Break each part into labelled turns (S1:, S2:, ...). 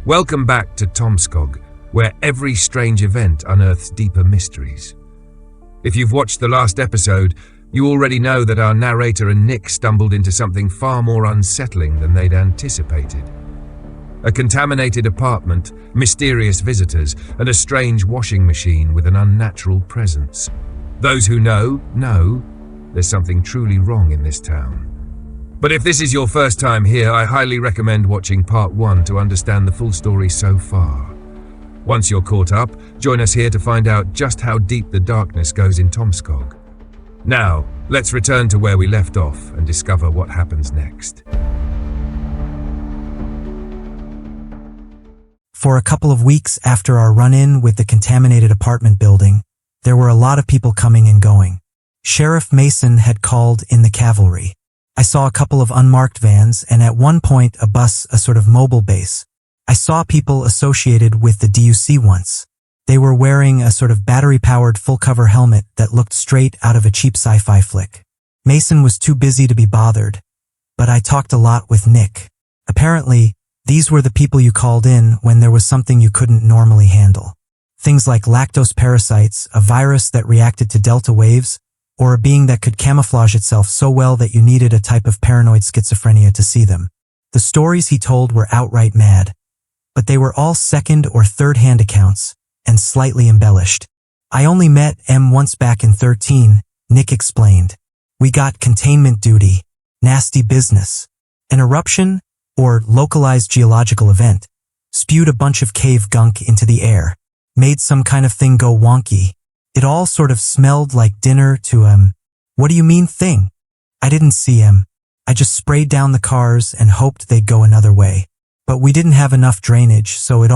S1: Welcome back to Tomskog, where every strange event unearths deeper mysteries. If you've watched the last episode, you already know that our narrator and Nick stumbled into something far more unsettling than they'd anticipated. A contaminated apartment, mysterious visitors, and a strange washing machine with an unnatural presence. Those who know there's something truly wrong in this town. But if this is your first time here, I highly recommend watching Part 1 to understand the full story so far. Once you're caught up, join us here to find out just how deep the darkness goes in Tomskog. Now, let's return to where we left off and discover what happens next.
S2: For a couple of weeks after our run-in with the contaminated apartment building, there were a lot of people coming and going. Sheriff Mason had called in the cavalry. I saw a couple of unmarked vans and at one point a bus, a sort of mobile base. I saw people associated with the DUC once. They were wearing a sort of battery-powered full-cover helmet that looked straight out of a cheap sci-fi flick. Mason was too busy to be bothered, but I talked a lot with Nick. Apparently, these were the people you called in when there was something you couldn't normally handle. Things like lactose parasites, a virus that reacted to delta waves, or a being that could camouflage itself so well that you needed a type of paranoid schizophrenia to see them. The stories he told were outright mad, but they were all second or third-hand accounts, and slightly embellished. I only met M once back in 13, Nick explained. We got containment duty, nasty business. An eruption, or localized geological event, spewed a bunch of cave gunk into the air, made some kind of thing go wonky. It all sort of smelled like dinner to, What do you mean thing? I didn't see him. I just sprayed down the cars and hoped they'd go another way. But we didn't have enough drainage, so it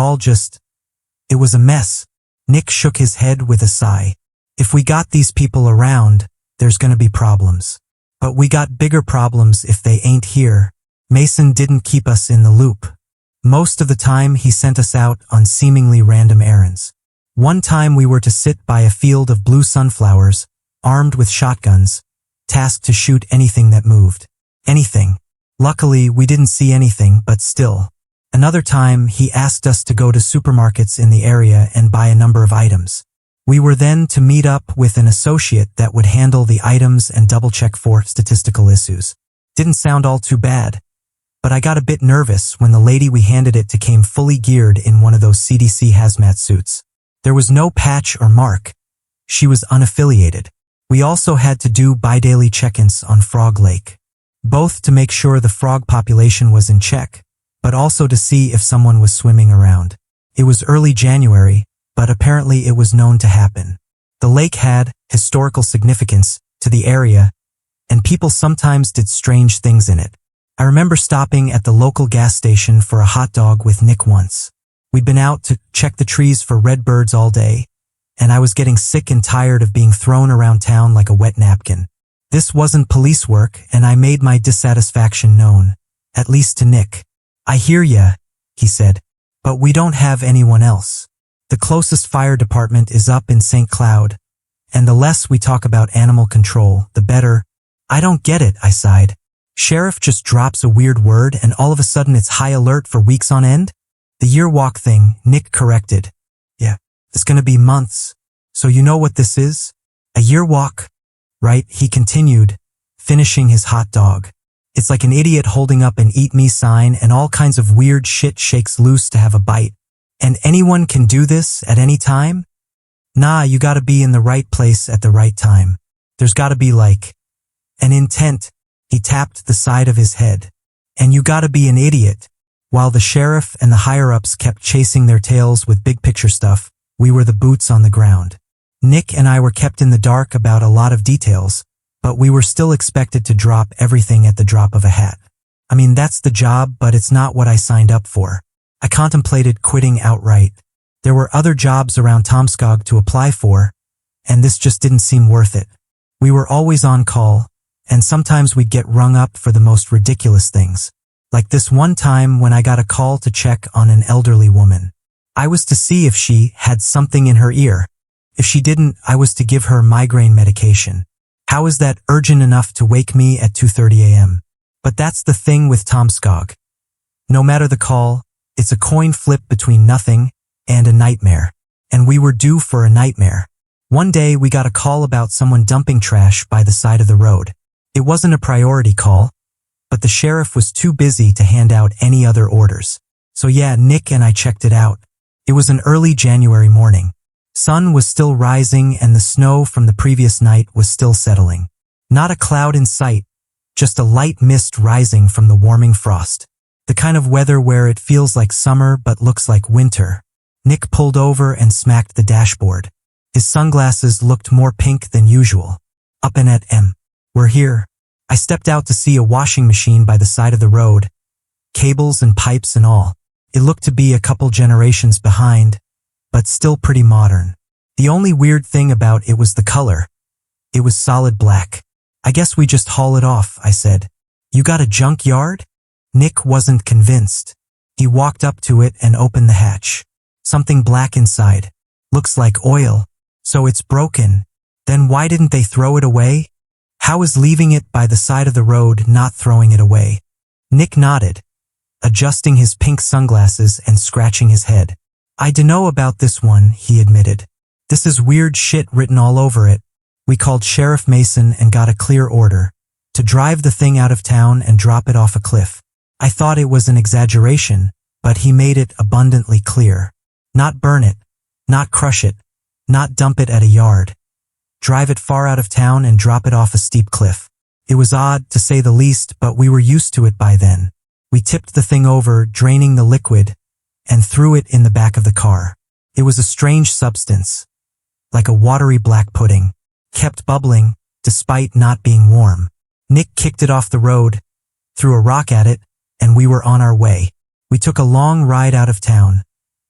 S2: was a mess. Nick shook his head with a sigh. If we got these people around, there's gonna be problems. But we got bigger problems if they ain't here. Mason didn't keep us in the loop. Most of the time he sent us out on seemingly random errands. One time we were to sit by a field of blue sunflowers, armed with shotguns, tasked to shoot anything that moved. Anything. Luckily, we didn't see anything, but still. Another time, he asked us to go to supermarkets in the area and buy a number of items. We were then to meet up with an associate that would handle the items and double-check for statistical issues. Didn't sound all too bad. But I got a bit nervous when the lady we handed it to came fully geared in one of those CDC hazmat suits. There was no patch or mark. She was unaffiliated. We also had to do bi-daily check-ins on Frog Lake. Both to make sure the frog population was in check, but also to see if someone was swimming around. It was early January, but apparently it was known to happen. The lake had historical significance to the area, and people sometimes did strange things in it. I remember stopping at the local gas station for a hot dog with Nick once. We'd been out to check the trees for red birds all day, and I was getting sick and tired of being thrown around town like a wet napkin. This wasn't police work, and I made my dissatisfaction known, at least to Nick. I hear ya, he said, but we don't have anyone else. The closest fire department is up in St. Cloud, and the less we talk about animal control, the better. I don't get it, I sighed. Sheriff just drops a weird word and all of a sudden it's high alert for weeks on end? The year walk thing, Nick corrected. Yeah, it's gonna be months. So you know what this is? A year walk? Right, he continued, finishing his hot dog. It's like an idiot holding up an eat me sign and all kinds of weird shit shakes loose to have a bite. And anyone can do this at any time? Nah, you gotta be in the right place at the right time. There's gotta be like an intent. He tapped the side of his head. And you gotta be an idiot. While the sheriff and the higher-ups kept chasing their tails with big-picture stuff, we were the boots on the ground. Nick and I were kept in the dark about a lot of details, but we were still expected to drop everything at the drop of a hat. I mean, that's the job, but it's not what I signed up for. I contemplated quitting outright. There were other jobs around Tomskog to apply for, and this just didn't seem worth it. We were always on call, and sometimes we'd get rung up for the most ridiculous things. Like this one time when I got a call to check on an elderly woman. I was to see if she had something in her ear. If she didn't, I was to give her migraine medication. How is that urgent enough to wake me at 2:30 a.m.? But that's the thing with Tomskog. No matter the call, It's a coin flip between nothing and a nightmare. And we were due for a nightmare. One day we got a call about someone dumping trash by the side of the road. It wasn't a priority call, but the sheriff was too busy to hand out any other orders. So yeah, Nick and I checked it out. It was an early January morning. Sun was still rising and the snow from the previous night was still settling. Not a cloud in sight, just a light mist rising from the warming frost. The kind of weather where it feels like summer but looks like winter. Nick pulled over and smacked the dashboard. His sunglasses looked more pink than usual. Up and at M. We're here. I stepped out to see a washing machine by the side of the road. Cables and pipes and all. It looked to be a couple generations behind, but still pretty modern. The only weird thing about it was the color. It was solid black. I guess we just haul it off, I said. You got a junkyard? Nick wasn't convinced. He walked up to it and opened the hatch. Something black inside. Looks like oil. So it's broken. Then why didn't they throw it away? How is leaving it by the side of the road not throwing it away? Nick nodded, adjusting his pink sunglasses and scratching his head. I dunno about this one, he admitted. This is weird shit written all over it. We called Sheriff Mason and got a clear order to drive the thing out of town and drop it off a cliff. I thought it was an exaggeration, but he made it abundantly clear. Not burn it, not crush it, not dump it at a yard. Drive it far out of town and drop it off a steep cliff. It was odd, to say the least, but we were used to it by then. We tipped the thing over, draining the liquid, and threw it in the back of the car. It was a strange substance, like a watery black pudding, kept bubbling, despite not being warm. Nick kicked it off the road, threw a rock at it, and we were on our way. We took a long ride out of town,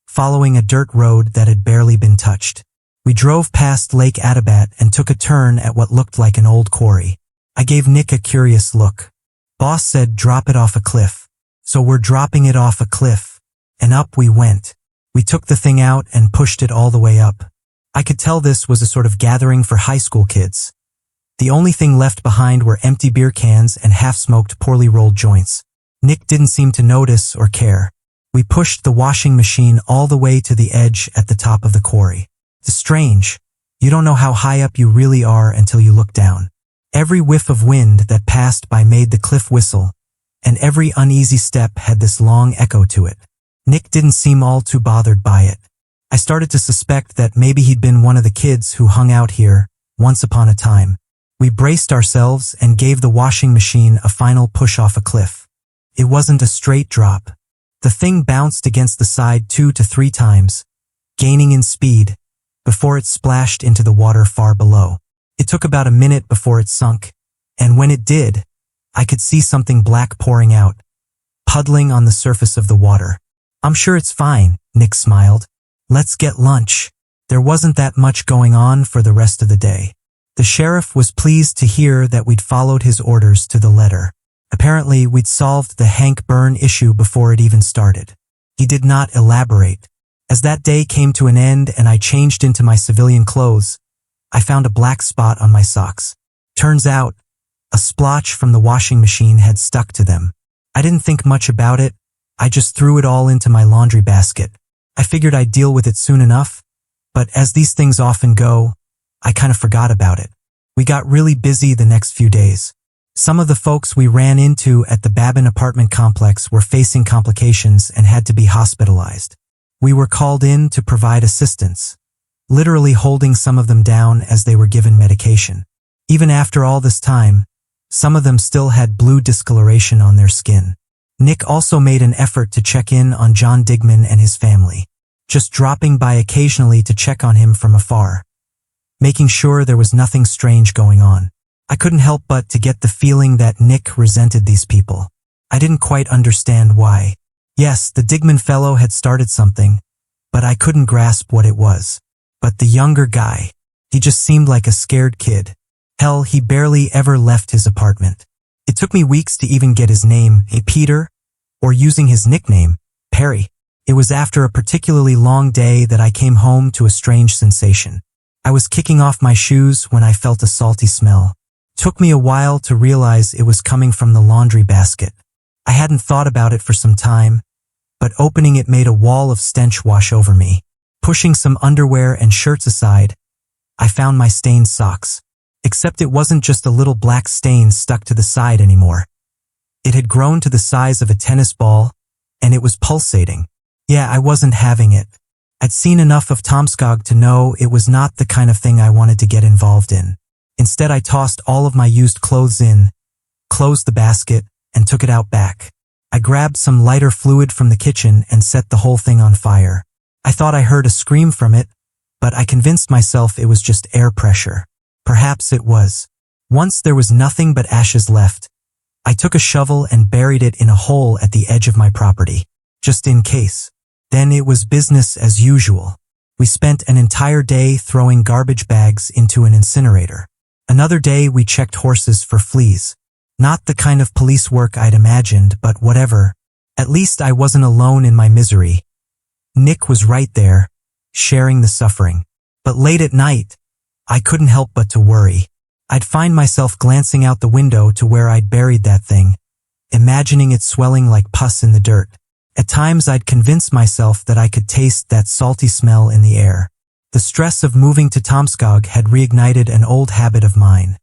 S2: following a dirt road that had barely been touched. We drove past Lake Adabat and took a turn at what looked like an old quarry. I gave Nick a curious look. Boss said drop it off a cliff. So we're dropping it off a cliff. And up we went. We took the thing out and pushed it all the way up. I could tell this was a sort of gathering for high school kids. The only thing left behind were empty beer cans and half-smoked, poorly rolled joints. Nick didn't seem to notice or care. We pushed the washing machine all the way to the edge at the top of the quarry. It's strange. You don't know how high up you really are until you look down. Every whiff of wind that passed by made the cliff whistle, and every uneasy step had this long echo to it. Nick didn't seem all too bothered by it. I started to suspect that maybe he'd been one of the kids who hung out here once upon a time. We braced ourselves and gave the washing machine a final push off a cliff. It wasn't a straight drop. The thing bounced against the side 2 to 3 times, gaining in speed, before it splashed into the water far below. It took about a minute before it sunk, and when it did, I could see something black pouring out, puddling on the surface of the water. I'm sure it's fine, Nick smiled. Let's get lunch. There wasn't that much going on for the rest of the day. The sheriff was pleased to hear that we'd followed his orders to the letter. Apparently, we'd solved the Hank Byrne issue before it even started. He did not elaborate. As that day came to an end and I changed into my civilian clothes, I found a black spot on my socks. Turns out, a splotch from the washing machine had stuck to them. I didn't think much about it. I just threw it all into my laundry basket. I figured I'd deal with it soon enough, but as these things often go, I kind of forgot about it. We got really busy the next few days. Some of the folks we ran into at the Babin apartment complex were facing complications and had to be hospitalized. We were called in to provide assistance, literally holding some of them down as they were given medication. Even after all this time, some of them still had blue discoloration on their skin. Nick also made an effort to check in on John Digman and his family, just dropping by occasionally to check on him from afar, making sure there was nothing strange going on. I couldn't help but to get the feeling that Nick resented these people. I didn't quite understand why. Yes, the Digman fellow had started something, but I couldn't grasp what it was. But the younger guy, he just seemed like a scared kid. Hell, he barely ever left his apartment. It took me weeks to even get his name, Peter, or using his nickname, Perry. It was after a particularly long day that I came home to a strange sensation. I was kicking off my shoes when I felt a salty smell. Took me a while to realize it was coming from the laundry basket. I hadn't thought about it for some time, but opening it made a wall of stench wash over me. Pushing some underwear and shirts aside, I found my stained socks. Except it wasn't just a little black stain stuck to the side anymore. It had grown to the size of a tennis ball, and it was pulsating. Yeah, I wasn't having it. I'd seen enough of Tomskog to know it was not the kind of thing I wanted to get involved in. Instead, I tossed all of my used clothes in, closed the basket, and took it out back. I grabbed some lighter fluid from the kitchen and set the whole thing on fire. I thought I heard a scream from it, but I convinced myself it was just air pressure. Perhaps it was. Once there was nothing but ashes left, I took a shovel and buried it in a hole at the edge of my property, just in case. Then it was business as usual. We spent an entire day throwing garbage bags into an incinerator. Another day we checked horses for fleas. Not the kind of police work I'd imagined, but whatever. At least I wasn't alone in my misery. Nick was right there, sharing the suffering. But late at night, I couldn't help but to worry. I'd find myself glancing out the window to where I'd buried that thing, imagining it swelling like pus in the dirt. At times I'd convince myself that I could taste that salty smell in the air. The stress of moving to Tomskog had reignited an old habit of mine.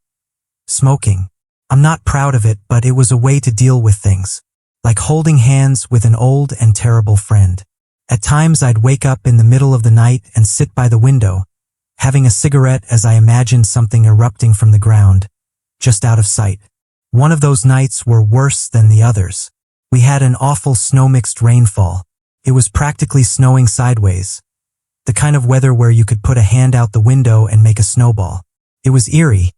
S2: Smoking. I'm not proud of it, but it was a way to deal with things. Like holding hands with an old and terrible friend. At times I'd wake up in the middle of the night and sit by the window, having a cigarette as I imagined something erupting from the ground, just out of sight. One of those nights were worse than the others. We had an awful snow-mixed rainfall. It was practically snowing sideways. The kind of weather where you could put a hand out the window and make a snowball. It was eerie,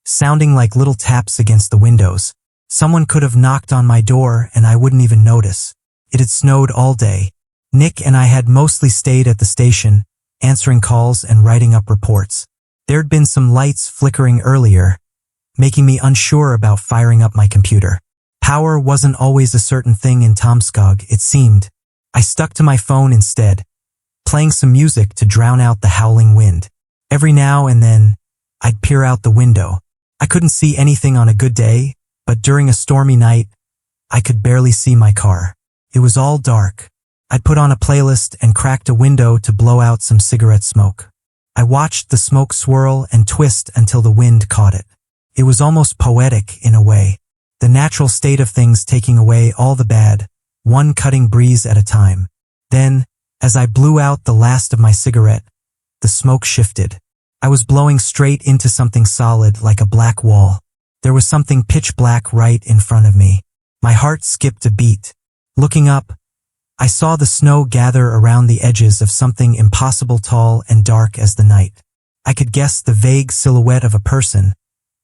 S2: sounding like little taps against the windows. Someone could have knocked on my door and I wouldn't even notice. It had snowed all day. Nick and I had mostly stayed at the station, answering calls and writing up reports. There'd been some lights flickering earlier, making me unsure about firing up my computer. Power wasn't always a certain thing in Tomskog, it seemed. I stuck to my phone instead, playing some music to drown out the howling wind. Every now and then, I'd peer out the window. I couldn't see anything on a good day, but during a stormy night, I could barely see my car. It was all dark. I'd put on a playlist and cracked a window to blow out some cigarette smoke. I watched the smoke swirl and twist until the wind caught it. It was almost poetic in a way. The natural state of things taking away all the bad, one cutting breeze at a time. Then, as I blew out the last of my cigarette, the smoke shifted. I was blowing straight into something solid like a black wall. There was something pitch black right in front of me. My heart skipped a beat. Looking up, I saw the snow gather around the edges of something impossible tall and dark as the night. I could guess the vague silhouette of a person,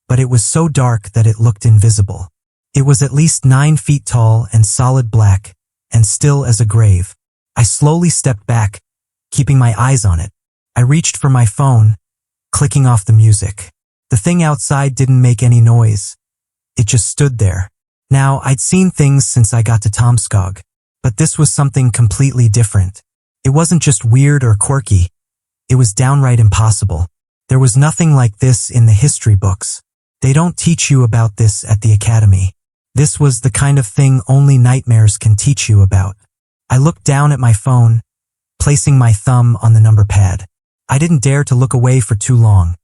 S2: but it was so dark that it looked invisible. It was at least 9 feet tall and solid black, and still as a grave. I slowly stepped back, keeping my eyes on it. I reached for my phone, clicking off the music. The thing outside didn't make any noise. It just stood there. Now, I'd seen things since I got to Tomskog, but this was something completely different. It wasn't just weird or quirky. It was downright impossible. There was nothing like this in the history books. They don't teach you about this at the academy. This was the kind of thing only nightmares can teach you about. I looked down at my phone, placing my thumb on the number pad. I didn't dare to look away for too long,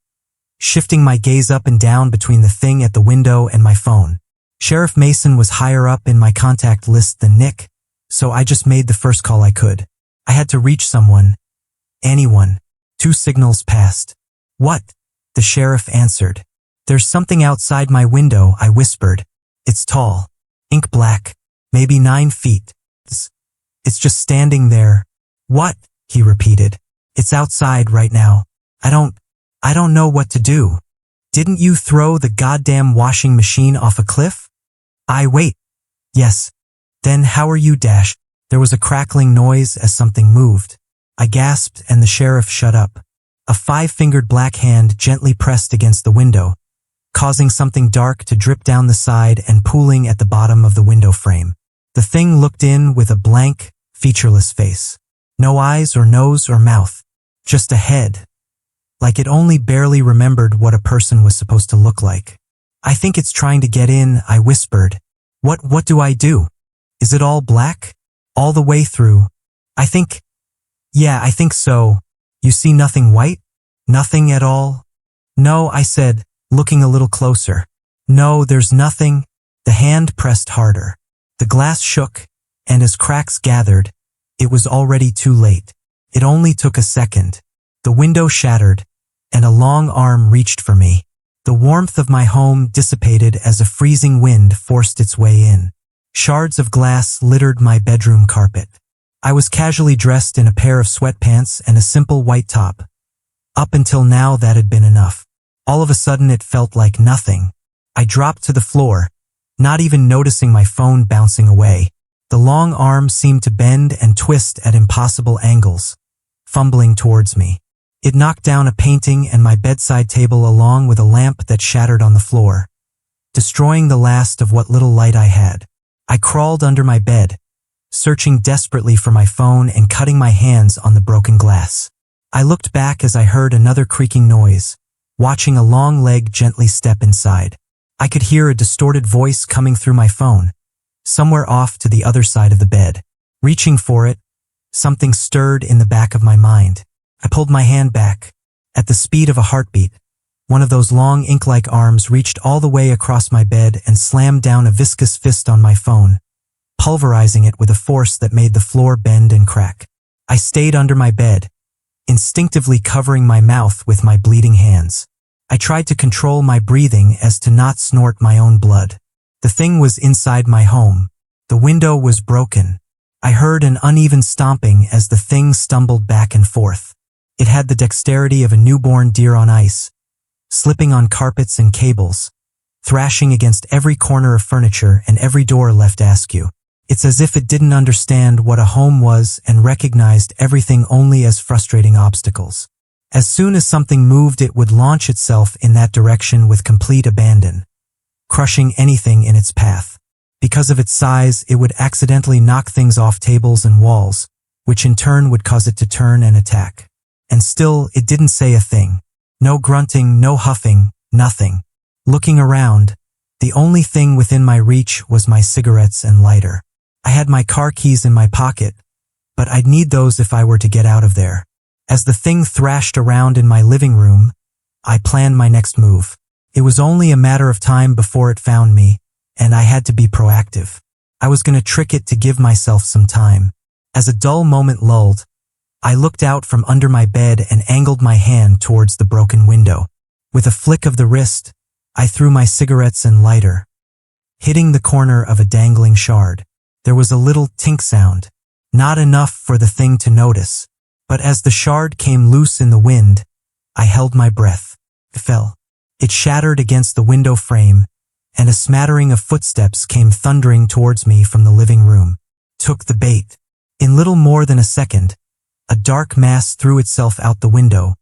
S2: shifting my gaze up and down between the thing at the window and my phone. Sheriff Mason was higher up in my contact list than Nick, so I just made the first call I could. I had to reach someone. Anyone. 2 signals passed. "What?" the sheriff answered. "There's something outside my window," I whispered. "It's tall. Ink black. Maybe 9 feet. It's just standing there." "What?" he repeated. "It's outside right now. I don't know what to do." "Didn't you throw the goddamn washing machine off a cliff?" Wait. "Yes." "Then how are you?" There was a crackling noise as something moved. I gasped and the sheriff shut up. A 5-fingered black hand gently pressed against the window, causing something dark to drip down the side and pooling at the bottom of the window frame. The thing looked in with a blank, featureless face. No eyes or nose or mouth. Just a head. Like it only barely remembered what a person was supposed to look like. "I think it's trying to get in," I whispered. What do I do? Is it all black?" All the way through. I think so. You see nothing white? Nothing at all? No, I said, looking a little closer. No, there's nothing. The hand pressed harder. The glass shook, and as cracks gathered, it was already too late. It only took a second. The window shattered, and a long arm reached for me. The warmth of my home dissipated as a freezing wind forced its way in. Shards of glass littered my bedroom carpet. I was casually dressed in a pair of sweatpants and a simple white top. Up until now that had been enough. All of a sudden it felt like nothing. I dropped to the floor, not even noticing my phone bouncing away. The long arm seemed to bend and twist at impossible angles, fumbling towards me. It knocked down a painting and my bedside table along with a lamp that shattered on the floor, destroying the last of what little light I had. I crawled under my bed, searching desperately for my phone and cutting my hands on the broken glass. I looked back as I heard another creaking noise, watching a long leg gently step inside. I could hear a distorted voice coming through my phone, somewhere off to the other side of the bed. Reaching for it, something stirred in the back of my mind. I pulled my hand back. At the speed of a heartbeat, one of those long ink-like arms reached all the way across my bed and slammed down a viscous fist on my phone, pulverizing it with a force that made the floor bend and crack. I stayed under my bed, instinctively covering my mouth with my bleeding hands. I tried to control my breathing as to not snort my own blood. The thing was inside my home. The window was broken. I heard an uneven stomping as the thing stumbled back and forth. It had the dexterity of a newborn deer on ice, slipping on carpets and cables, thrashing against every corner of furniture and every door left askew. It's as if it didn't understand what a home was and recognized everything only as frustrating obstacles. As soon as something moved, it would launch itself in that direction with complete abandon, crushing anything in its path. Because of its size, it would accidentally knock things off tables and walls, which in turn would cause it to turn and attack. And still, it didn't say a thing. No grunting, no huffing, nothing. Looking around, the only thing within my reach was my cigarettes and lighter. I had my car keys in my pocket, but I'd need those if I were to get out of there. As the thing thrashed around in my living room, I planned my next move. It was only a matter of time before it found me, and I had to be proactive. I was going to trick it to give myself some time. As a dull moment lulled, I looked out from under my bed and angled my hand towards the broken window. With a flick of the wrist, I threw my cigarettes and lighter, hitting the corner of a dangling shard. There was a little tink sound, not enough for the thing to notice. But as the shard came loose in the wind, I held my breath. It fell. It shattered against the window frame, and a smattering of footsteps came thundering towards me from the living room. Took the bait. In little more than a second, a dark mass threw itself out the window,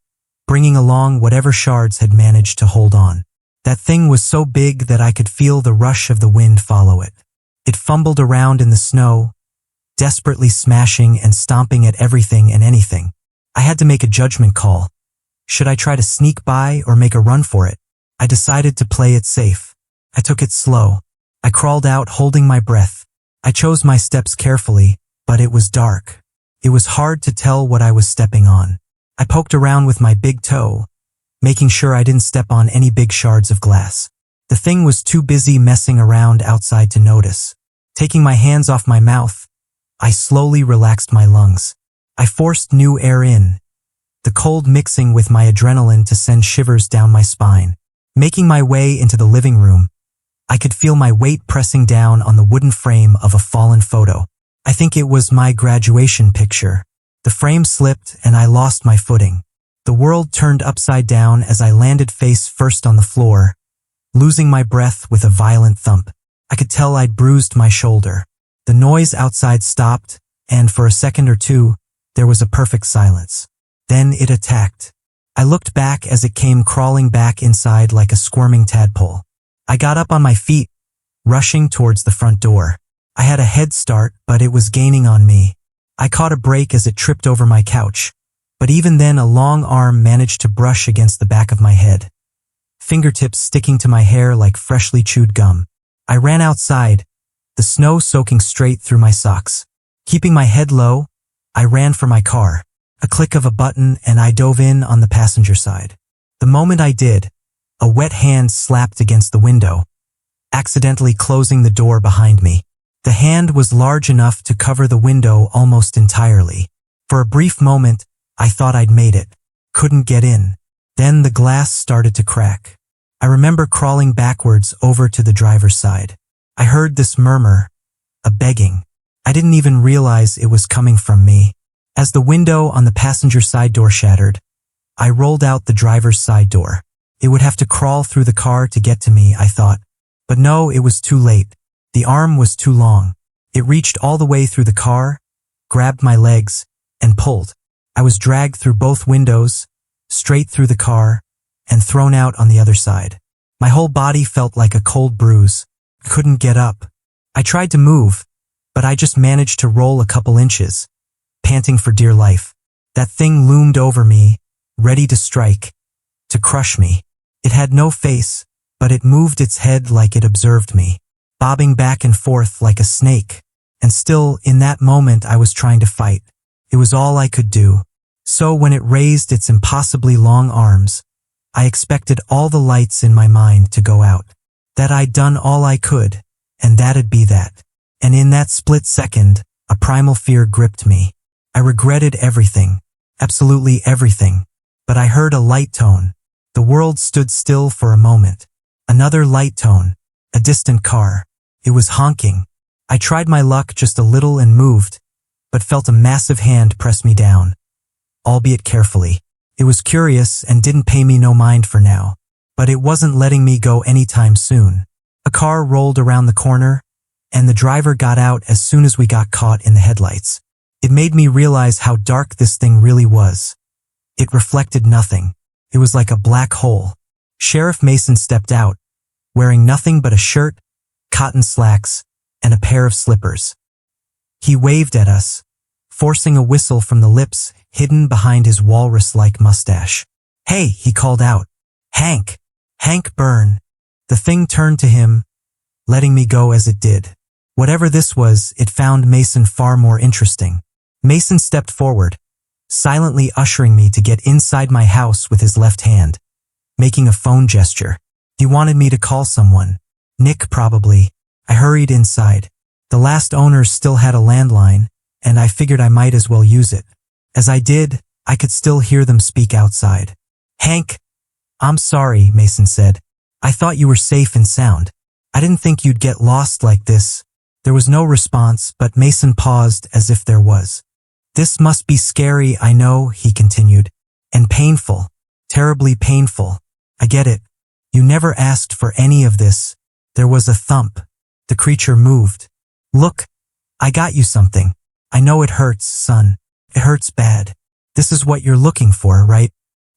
S2: bringing along whatever shards had managed to hold on. That thing was so big that I could feel the rush of the wind follow it. It fumbled around in the snow, desperately smashing and stomping at everything and anything. I had to make a judgment call. Should I try to sneak by or make a run for it? I decided to play it safe. I took it slow. I crawled out holding my breath. I chose my steps carefully, but it was dark. It was hard to tell what I was stepping on. I poked around with my big toe, making sure I didn't step on any big shards of glass. The thing was too busy messing around outside to notice. Taking my hands off my mouth, I slowly relaxed my lungs. I forced new air in, the cold mixing with my adrenaline to send shivers down my spine. Making my way into the living room, I could feel my weight pressing down on the wooden frame of a fallen photo. I think it was my graduation picture. The frame slipped and I lost my footing. The world turned upside down as I landed face first on the floor, losing my breath with a violent thump. I could tell I'd bruised my shoulder. The noise outside stopped, and for a second or two, there was a perfect silence. Then it attacked. I looked back as it came crawling back inside like a squirming tadpole. I got up on my feet, rushing towards the front door. I had a head start, but it was gaining on me. I caught a break as it tripped over my couch, but even then a long arm managed to brush against the back of my head, fingertips sticking to my hair like freshly chewed gum. I ran outside, the snow soaking straight through my socks. Keeping my head low, I ran for my car. A click of a button and I dove in on the passenger side. The moment I did, a wet hand slapped against the window, accidentally closing the door behind me. The hand was large enough to cover the window almost entirely. For a brief moment, I thought I'd made it. Couldn't get in. Then the glass started to crack. I remember crawling backwards over to the driver's side. I heard this murmur, a begging. I didn't even realize it was coming from me. As the window on the passenger side door shattered, I rolled out the driver's side door. It would have to crawl through the car to get to me, I thought. But no, it was too late. The arm was too long. It reached all the way through the car, grabbed my legs, and pulled. I was dragged through both windows, straight through the car, and thrown out on the other side. My whole body felt like a cold bruise. Couldn't get up. I tried to move, but I just managed to roll a couple inches, panting for dear life. That thing loomed over me, ready to strike, to crush me. It had no face, but it moved its head like it observed me, bobbing back and forth like a snake. And still, in that moment, I was trying to fight. It was all I could do. So when it raised its impossibly long arms, I expected all the lights in my mind to go out. That I'd done all I could, and that'd be that. And in that split second, a primal fear gripped me. I regretted everything, absolutely everything. But I heard a light tone. The world stood still for a moment. Another light tone, a distant car. It was honking. I tried my luck just a little and moved, but felt a massive hand press me down, albeit carefully. It was curious and didn't pay me no mind for now, but it wasn't letting me go anytime soon. A car rolled around the corner, and the driver got out as soon as we got caught in the headlights. It made me realize how dark this thing really was. It reflected nothing. It was like a black hole. Sheriff Mason stepped out, wearing nothing but a shirt, cotton slacks, and a pair of slippers. He waved at us, forcing a whistle from the lips hidden behind his walrus-like mustache. "Hey," he called out. "Hank! Hank Byrne!" The thing turned to him, letting me go as it did. Whatever this was, it found Mason far more interesting. Mason stepped forward, silently ushering me to get inside my house with his left hand, making a phone gesture. He wanted me to call someone. Nick, probably. I hurried inside. The last owners still had a landline, and I figured I might as well use it. As I did, I could still hear them speak outside. "Hank, I'm sorry," Mason said. "I thought you were safe and sound. I didn't think you'd get lost like this." There was no response, but Mason paused as if there was. "This must be scary, I know," he continued. "And painful. Terribly painful. I get it. You never asked for any of this." There was a thump. The creature moved. "Look, I got you something. I know it hurts, son. It hurts bad. This is what you're looking for, right?"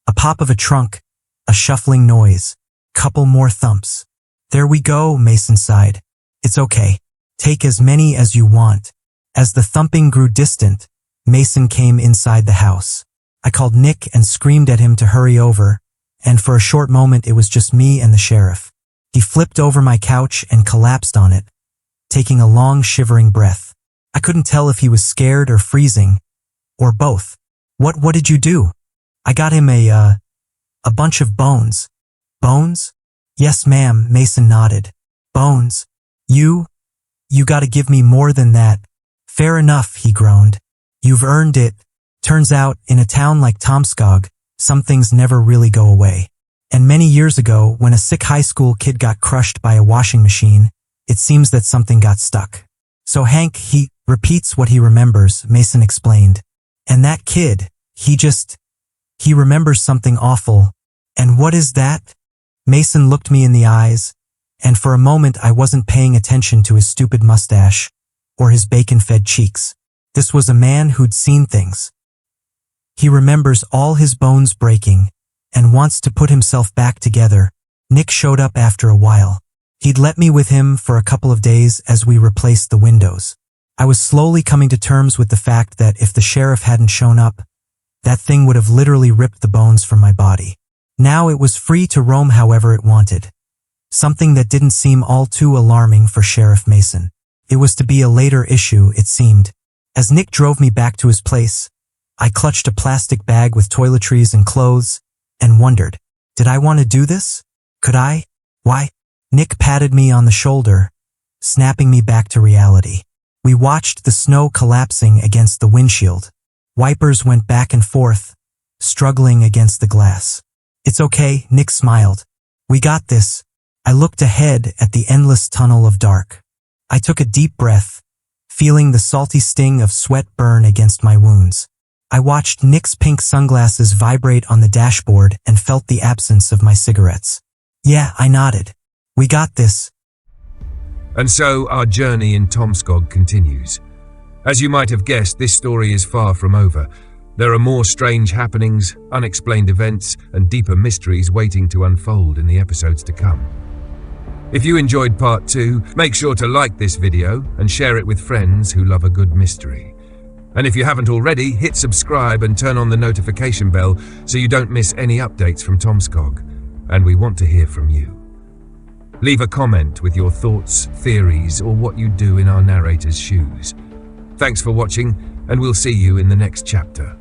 S2: A pop of a trunk, a shuffling noise, couple more thumps. "There we go," Mason sighed. "It's okay. Take as many as you want." As the thumping grew distant, Mason came inside the house. I called Nick and screamed at him to hurry over, and for a short moment it was just me and the sheriff. He flipped over my couch and collapsed on it, taking a long shivering breath. I couldn't tell if he was scared or freezing, or both. What did you do?" "I got him a bunch of bones." "Bones?" "Yes, ma'am," Mason nodded. "Bones? You gotta give me more than that." "Fair enough," he groaned. "You've earned it. Turns out, in a town like Tomskog, some things never really go away. And many years ago, when a sick high school kid got crushed by a washing machine, it seems that something got stuck. So Hank, he repeats what he remembers," Mason explained. "And that kid, he remembers something awful." "And what is that?" Mason looked me in the eyes, and for a moment I wasn't paying attention to his stupid mustache or his bacon-fed cheeks. This was a man who'd seen things. He remembers all his bones breaking and wants to put himself back together. Nick showed up after a while. He'd let me with him for a couple of days as we replaced the windows. I was slowly coming to terms with the fact that if the sheriff hadn't shown up, that thing would have literally ripped the bones from my body. Now it was free to roam however it wanted. Something that didn't seem all too alarming for Sheriff Mason. It was to be a later issue, it seemed. As Nick drove me back to his place, I clutched a plastic bag with toiletries and clothes and wondered, did I want to do this? Could I? Why? Nick patted me on the shoulder, snapping me back to reality. We watched the snow collapsing against the windshield. Wipers went back and forth, struggling against the glass. It's okay, Nick smiled. We got this. I looked ahead at the endless tunnel of dark. I took a deep breath, feeling the salty sting of sweat burn against my wounds. I watched Nick's pink sunglasses vibrate on the dashboard and felt the absence of my cigarettes. Yeah, I nodded. We got this.
S1: And so our journey in Tomskog continues. As you might have guessed, this story is far from over. There are more strange happenings, unexplained events, and deeper mysteries waiting to unfold in the episodes to come. If you enjoyed part 2, make sure to like this video and share it with friends who love a good mystery. And if you haven't already, hit subscribe and turn on the notification bell so you don't miss any updates from Tomskog. And we want to hear from you. Leave a comment with your thoughts, theories, or what you'd do in our narrator's shoes. Thanks for watching, and we'll see you in the next chapter.